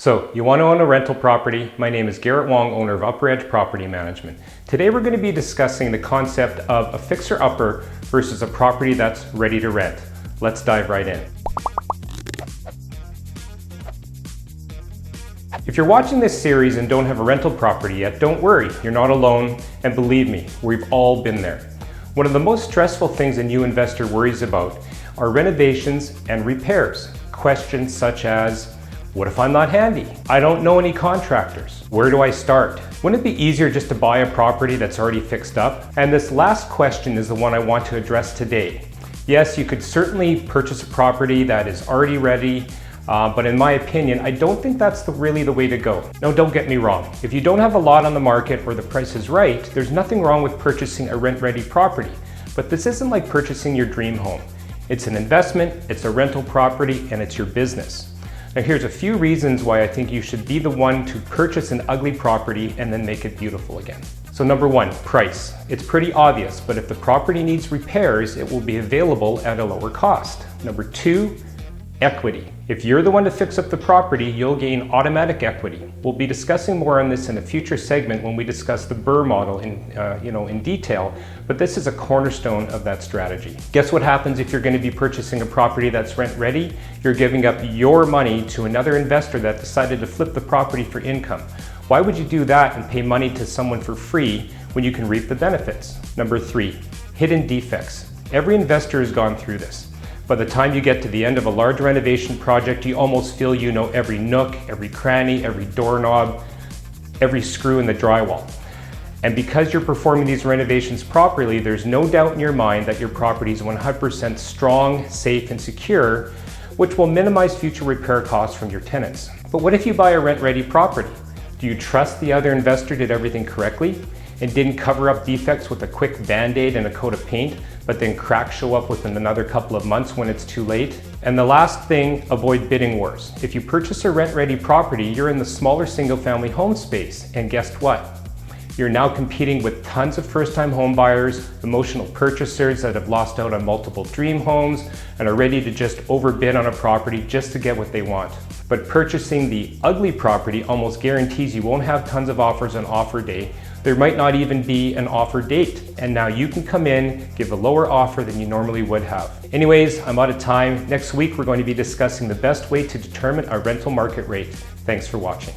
So, you want to own a rental property? My name is Garrett Wong, owner of Upper Edge Property Management. Today we're going to be discussing the concept of a fixer-upper versus a property that's ready to rent. Let's dive right in. If you're watching this series and don't have a rental property yet, don't worry, you're not alone, and believe me, we've all been there. One of the most stressful things a new investor worries about are renovations and repairs. Questions such as, what if I'm not handy? I don't know any contractors. Where do I start? Wouldn't it be easier just to buy a property that's already fixed up? And this last question is the one I want to address today. Yes, you could certainly purchase a property that is already ready, but in my opinion, I don't think that's really the way to go. Now, don't get me wrong. If you don't have a lot on the market or the price is right, there's nothing wrong with purchasing a rent-ready property. But this isn't like purchasing your dream home. It's an investment, it's a rental property, and it's your business. Now here's a few reasons why I think you should be the one to purchase an ugly property and then make it beautiful again. So number one, price. It's pretty obvious, but if the property needs repairs, it will be available at a lower cost. Number two, equity. If you're the one to fix up the property, you'll gain automatic equity. We'll be discussing more on this in a future segment when we discuss the BRRRR model in detail, but this is a cornerstone of that strategy. Guess what happens if you're going to be purchasing a property that's rent ready? You're giving up your money to another investor that decided to flip the property for income. Why would you do that and pay money to someone for free when you can reap the benefits? Number three, hidden defects. Every investor has gone through this. By the time you get to the end of a large renovation project, you almost feel you know every nook, every cranny, every doorknob, every screw in the drywall. And because you're performing these renovations properly, there's no doubt in your mind that your property is 100% strong, safe, and secure, which will minimize future repair costs from your tenants. But what if you buy a rent-ready property? Do you trust the other investor did everything correctly and didn't cover up defects with a quick band-aid and a coat of paint, but then cracks show up within another couple of months when it's too late? And the last thing, avoid bidding wars. If you purchase a rent-ready property, you're in the smaller single-family home space, and guess what? You're now competing with tons of first-time home buyers, emotional purchasers that have lost out on multiple dream homes and are ready to just overbid on a property just to get what they want. But purchasing the ugly property almost guarantees you won't have tons of offers on offer day. There might not even be an offer date. And now you can come in, give a lower offer than you normally would have. Anyways, I'm out of time. Next week, we're going to be discussing the best way to determine a rental market rate. Thanks for watching.